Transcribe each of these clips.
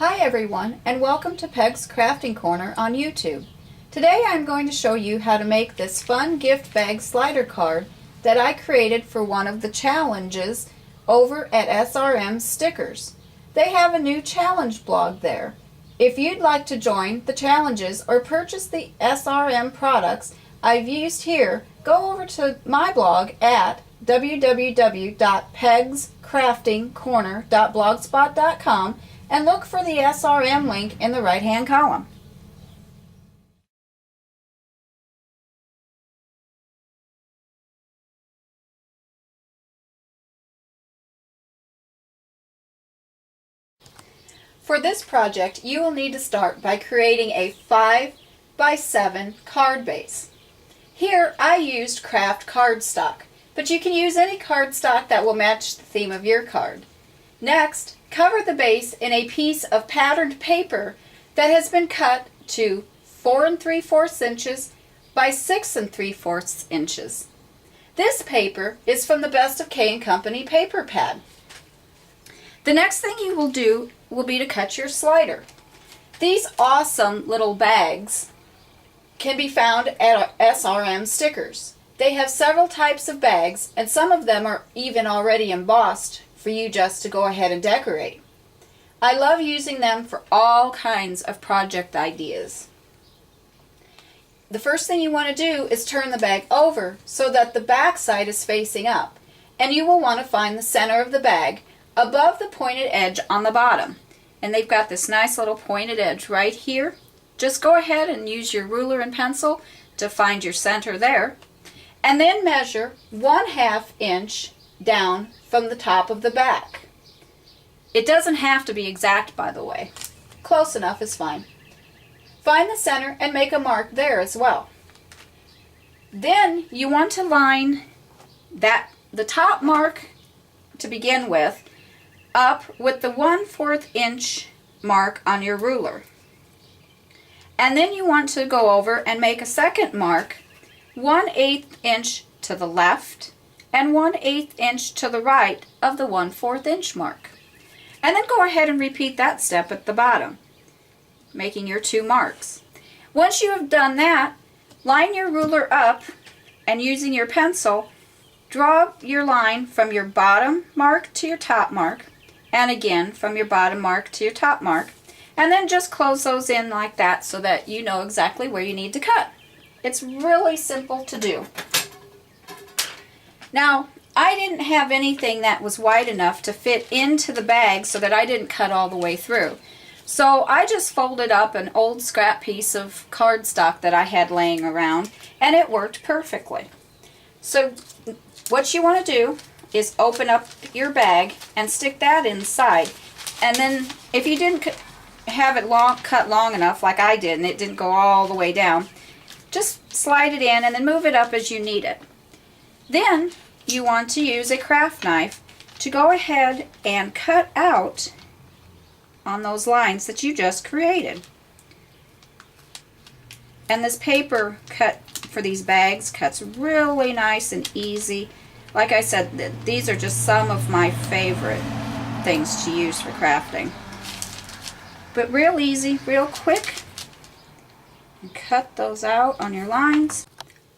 Hi everyone, and welcome to Peg's Crafting Corner on YouTube. Today I'm going to show you how to make this fun gift bag slider card that I created for one of the challenges over at SRM Stickers. They have a new challenge blog there. If you'd like to join the challenges or purchase the SRM products I've used here, go over to my blog at www.pegscraftingcorner.blogspot.com and look for the SRM link in the right-hand column. For this project, you will need to start by creating a 5x7 card base. Here I used kraft cardstock, but you can use any cardstock that will match the theme of your card. Next, cover the base in a piece of patterned paper that has been cut to 4 3/4 inches by 6 3/4 inches. This paper is from the Best of K & Company paper pad. The next thing you will do will be to cut your slider. These awesome little bags can be found at SRM Stickers. They have several types of bags, and some of them are even already embossed for you just to go ahead and decorate. I love using them for all kinds of project ideas. The first thing you want to do is turn the bag over so that the back side is facing up, and you will want to find the center of the bag above the pointed edge on the bottom. And they've got this nice little pointed edge right here. Just go ahead and use your ruler and pencil to find your center there, and then measure 1/2 inch down from the top of the back. It doesn't have to be exact, by the way. Close enough is fine. Find the center and make a mark there as well. Then you want to line the top mark to begin with up with the 1/4 inch mark on your ruler. And then you want to go over and make a second mark 1/8 inch to the left and 1/8 inch to the right of the 1/4 inch mark. And then go ahead and repeat that step at the bottom, making your 2 marks. Once you have done that, line your ruler up and using your pencil, draw your line from your bottom mark to your top mark, and again from your bottom mark to your top mark, and then just close those in like that so that you know exactly where you need to cut. It's really simple to do. Now, I didn't have anything that was wide enough to fit into the bag so that I didn't cut all the way through. So I just folded up an old scrap piece of cardstock that I had laying around, and it worked perfectly. So what you want to do is open up your bag and stick that inside. And then if you didn't have it cut long enough like I did and it didn't go all the way down, just slide it in and then move it up as you need it. Then you want to use a craft knife to go ahead and cut out on those lines that you just created. And this paper cut for these bags cuts really nice and easy. Like I said, these are just some of my favorite things to use for crafting. But real easy, real quick. And cut those out on your lines.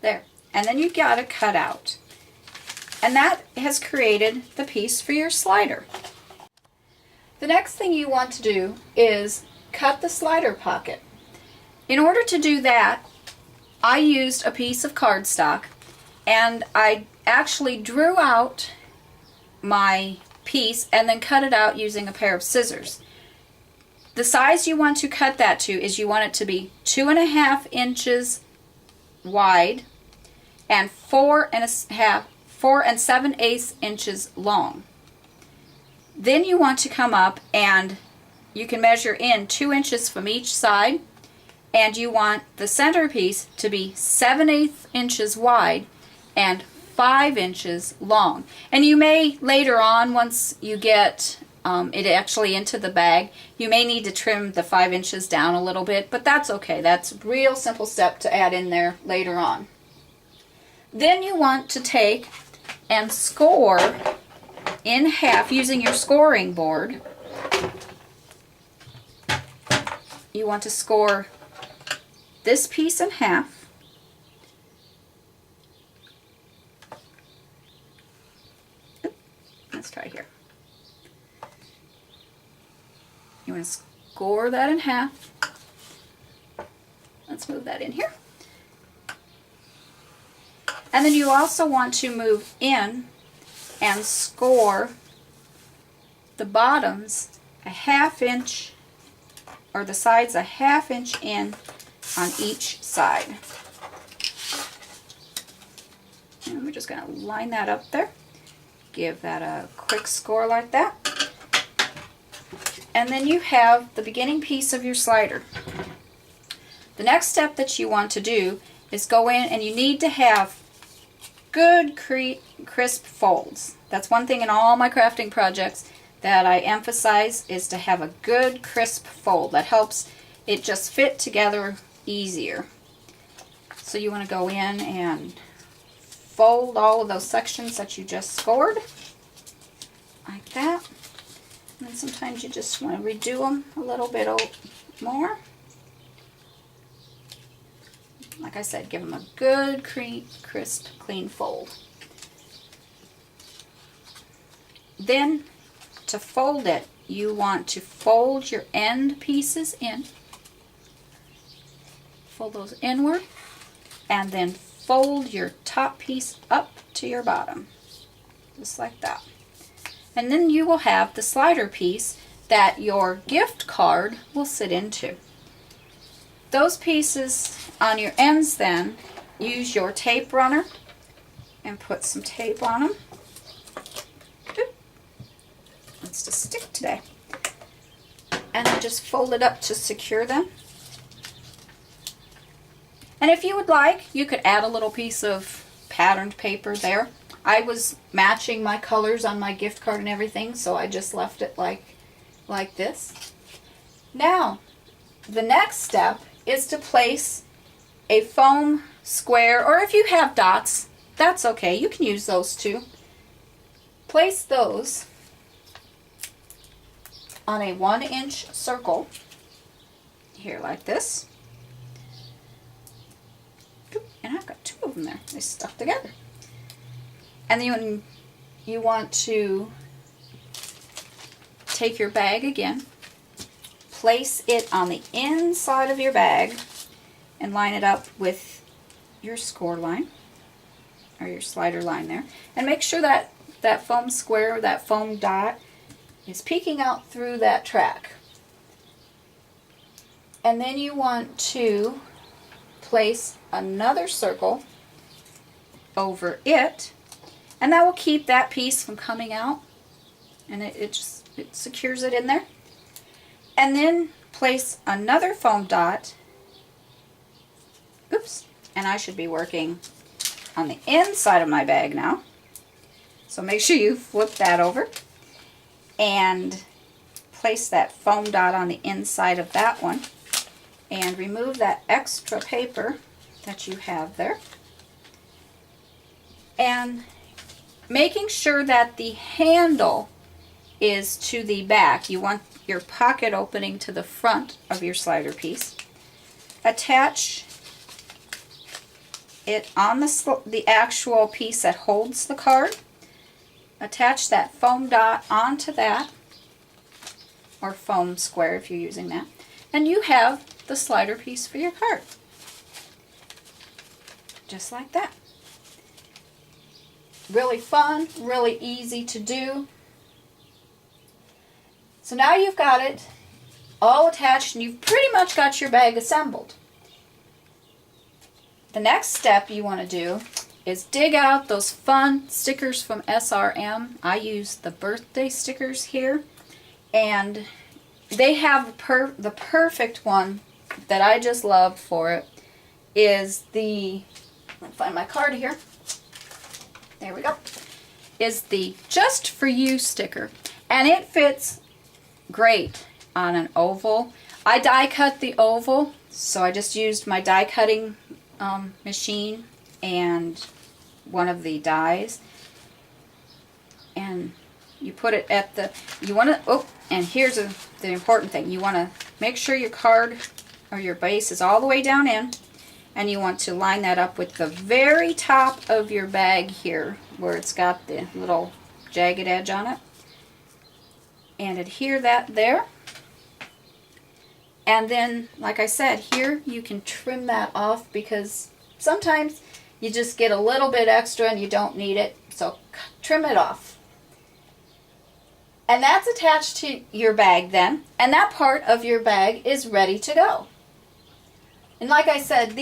There. And then you got to cut out. And that has created the piece for your slider. The next thing you want to do is cut the slider pocket. In order to do that, I used a piece of cardstock, and I actually drew out my piece and then cut it out using a pair of scissors. The size you want to cut that to is you want it to be 2.5 inches wide and 4 7/8 inches long. Then you want to come up and you can measure in 2 inches from each side, and you want the centerpiece to be 7/8 inches wide and 5 inches long. And you may later on, once you get it actually into the bag, you may need to trim the 5 inches down a little bit, but that's okay. That's a real simple step to add in there later on. Then you want to take and score in half using your scoring board you want to score this piece in half. Let's try here. You want to score that in half. Let's move that in here. And then you also want to move in and score the bottoms a 1/2 inch, or the sides a 1/2 inch in on each side. And we're just going to line that up there. Give that a quick score like that. And then you have the beginning piece of your slider. The next step that you want to do is go in, and you need to have good crisp folds. That's one thing in all my crafting projects that I emphasize, is to have a good crisp fold. That helps it just fit together easier. So you want to go in and fold all of those sections that you just scored like that. And then sometimes you just want to redo them a little bit more. Like I said, give them a good, crisp, clean fold. Then, to fold it, you want to fold your end pieces in. Fold those inward, and then fold your top piece up to your bottom. Just like that. And then you will have the slider piece that your gift card will sit into. Those pieces on your ends, then, use your tape runner and put some tape on them. It's to stick today. And then just fold it up to secure them. And if you would like, you could add a little piece of patterned paper there. I was matching my colors on my gift card and everything, so I just left it like this. Now, the next step is to place a foam square, or if you have dots, that's okay. You can use those too. Place those on a 1-inch circle here like this. And I've got 2 of them there. They stuck together. And then you want to take your bag again, place it on the inside of your bag, and line it up with your score line, or your slider line there. And make sure that that foam square, or that foam dot, is peeking out through that track. And then you want to place another circle over it, and that will keep that piece from coming out, and it secures it in there. And then place another foam dot, oops, and I should be working on the inside of my bag now, so make sure you flip that over and place that foam dot on the inside of that one, and remove that extra paper that you have there, and making sure that the handle is to the back. You want your pocket opening to the front of your slider piece. Attach it on the actual piece that holds the card. Attach that foam dot onto that, or foam square if you're using that, and you have the slider piece for your card. Just like that. Really fun, really easy to do. So now you've got it all attached, and you've pretty much got your bag assembled. The next step you want to do is dig out those fun stickers from SRM. I use the birthday stickers here, and they have the perfect one that I just love for it is the, let me find my card here. There we go. Is the Just For You sticker. And it fits great on an oval. I die cut the oval, so I just used my die cutting machine and one of the dies. And you put it at the, you want to, oh, and here's the important thing. You want to make sure your card or your base is all the way down in, and you want to line that up with the very top of your bag here where it's got the little jagged edge on it, and adhere that there. And then, like I said, here you can trim that off because sometimes you just get a little bit extra and you don't need it, so trim it off. And that's attached to your bag then, and that part of your bag is ready to go. And like I said,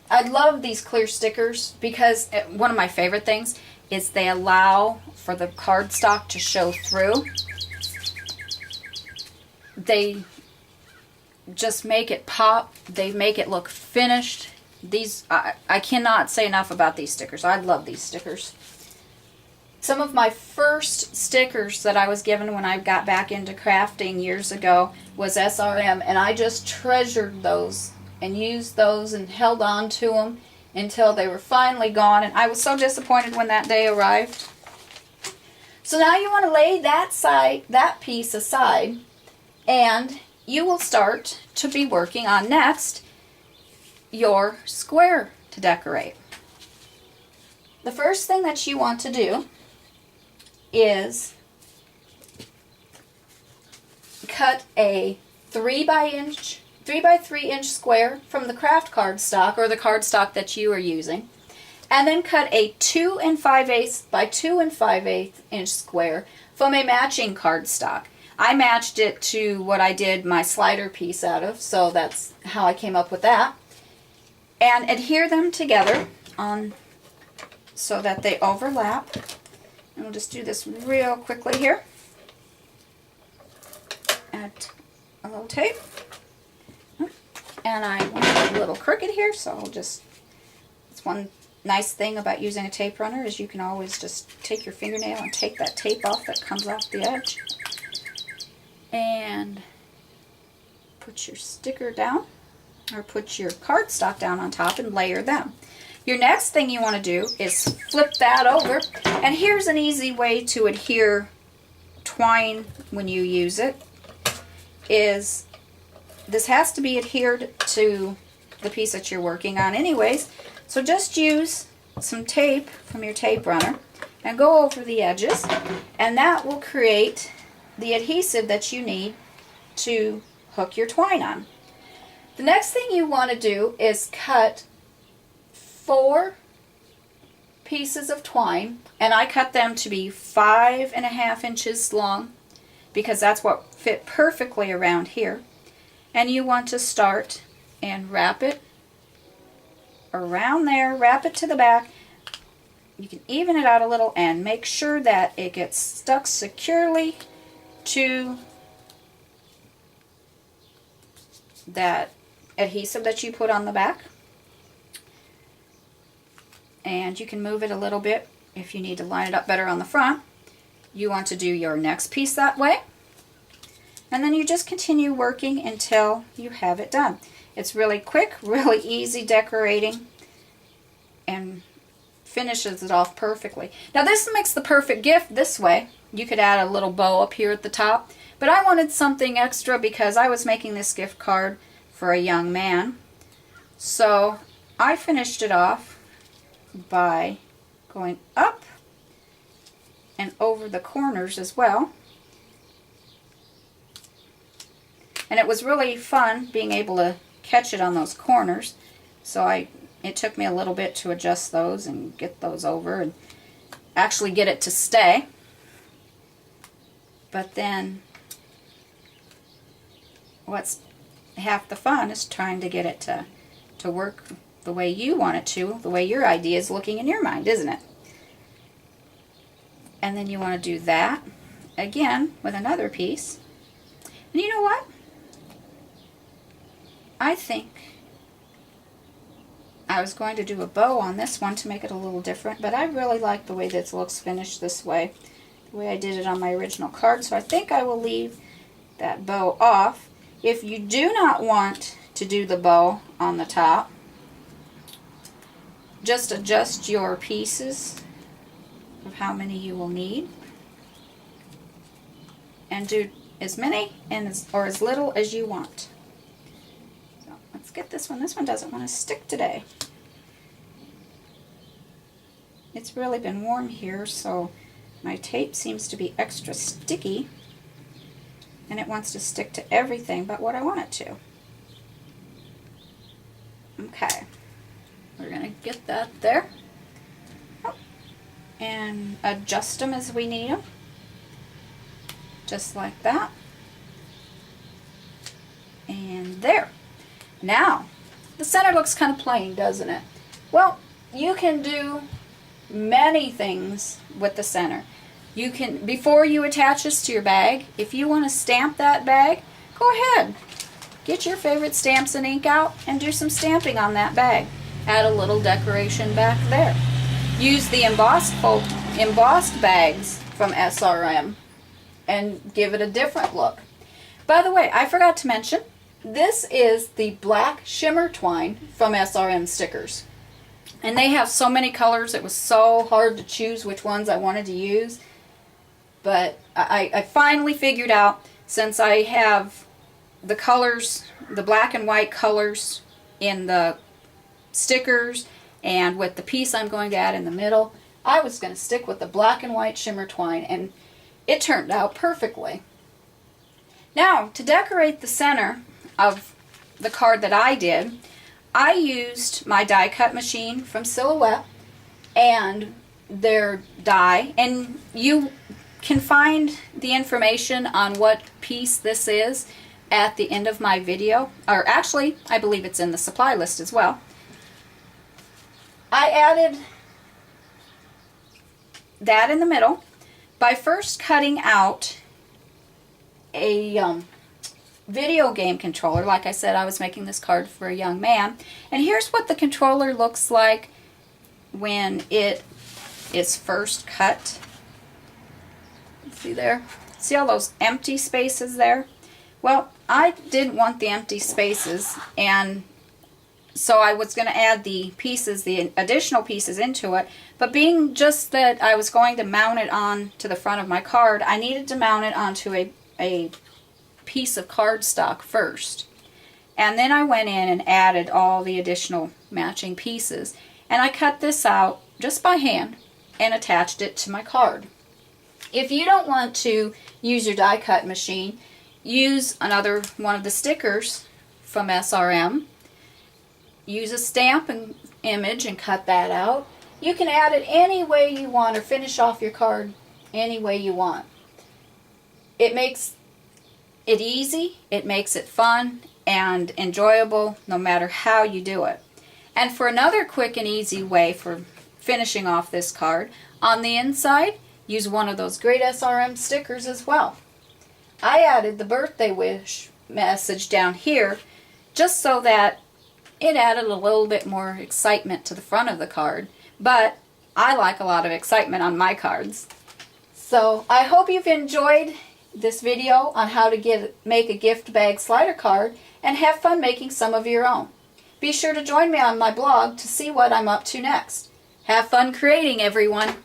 I love these clear stickers because one of my favorite things is they allow for the cardstock to show through. They just make it pop. They make it look finished. These, I cannot say enough about these stickers. I love these stickers. Some of my first stickers that I was given when I got back into crafting years ago was SRM, and I just treasured those and used those and held on to them until they were finally gone, and I was so disappointed when that day arrived. So now you want to lay that piece aside, and you will start to be working on next your square to decorate. The first thing that you want to do is cut a 3 by 3 inch square from the craft cardstock or the cardstock that you are using, and then cut a 2 5/8 by 2 5/8 inch square from a matching cardstock. I matched it to what I did my slider piece out of, so that's how I came up with that. And adhere them together so that they overlap. And we'll just do this real quickly here. Add a little tape. And I want it a little crooked here, so I'll just, it's one nice thing about using a tape runner is you can always just take your fingernail and take that tape off that comes off the edge. And put your sticker down, or put your cardstock down on top and layer them. Your next thing you want to do is flip that over, and here's an easy way to adhere twine when you use it. Is this has to be adhered to the piece that you're working on anyways, so just use some tape from your tape runner and go over the edges, and that will create the adhesive that you need to hook your twine on. The next thing you want to do is cut 4 pieces of twine, and I cut them to be 5.5 inches long because that's what fit perfectly around here. And you want to start and wrap it around there, wrap it to the back. You can even it out a little and make sure that it gets stuck securely to that adhesive that you put on the back. And you can move it a little bit if you need to line it up better on the front. You want to do your next piece that way. And then you just continue working until you have it done. It's really quick, really easy decorating, and finishes it off perfectly. Now this makes the perfect gift this way. You could add a little bow up here at the top, but I wanted something extra because I was making this gift card for a young man. So I finished it off by going up and over the corners as well. And it was really fun being able to catch it on those corners. So it took me a little bit to adjust those and get those over and actually get it to stay. But then what's half the fun is trying to get it to work the way you want it to, the way your idea is looking in your mind, isn't it? And then you want to do that again with another piece. And you know what? I think I was going to do a bow on this one to make it a little different, but I really like the way this looks finished this way, the way I did it on my original card, so I think I will leave that bow off. If you do not want to do the bow on the top, just adjust your pieces of how many you will need and do as many and or as little as you want. Let's get this one. This one doesn't want to stick today. It's really been warm here, so my tape seems to be extra sticky, and it wants to stick to everything but what I want it to. Okay, we're going to get that there. Oh, and adjust them as we need them. Just like that. And there. Now, the center looks kind of plain, doesn't it? Well, you can do many things with the center. You can, before you attach this to your bag, if you want to stamp that bag, go ahead. Get your favorite stamps and ink out and do some stamping on that bag. Add a little decoration back there. Use the embossed bags from SRM and give it a different look. By the way, I forgot to mention, this is the black shimmer twine from SRM Stickers. And they have so many colors, it was so hard to choose which ones I wanted to use. But I finally figured out, since I have the colors, the black and white colors in the stickers and with the piece I'm going to add in the middle, I was going to stick with the black and white shimmer twine, and it turned out perfectly. Now, to decorate the center of the card that I did, I used my die cut machine from Silhouette and their die, and you can find the information on what piece this is at the end of my video, or actually I believe it's in the supply list as well. I added that in the middle by first cutting out a video game controller. Like I said, I was making this card for a young man, and here's what the controller looks like when it is first cut. See there? See all those empty spaces there? Well, I didn't want the empty spaces, and so I was going to add the pieces, the additional pieces into it, but being just that I was going to mount it on to the front of my card, I needed to mount it onto a piece of cardstock first. And then I went in and added all the additional matching pieces, and I cut this out just by hand and attached it to my card. If you don't want to use your die cut machine, use another one of the stickers from SRM. Use a stamp and image and cut that out. You can add it any way you want or finish off your card any way you want. It makes it easy, it makes it fun and enjoyable no matter how you do it. And for another quick and easy way for finishing off this card, on the inside, use one of those great SRM stickers as well. I added the birthday wish message down here just so that it added a little bit more excitement to the front of the card, but I like a lot of excitement on my cards. So I hope you've enjoyed this video on how to make a gift bag slider card and have fun making some of your own. Be sure to join me on my blog to see what I'm up to next. Have fun creating, everyone!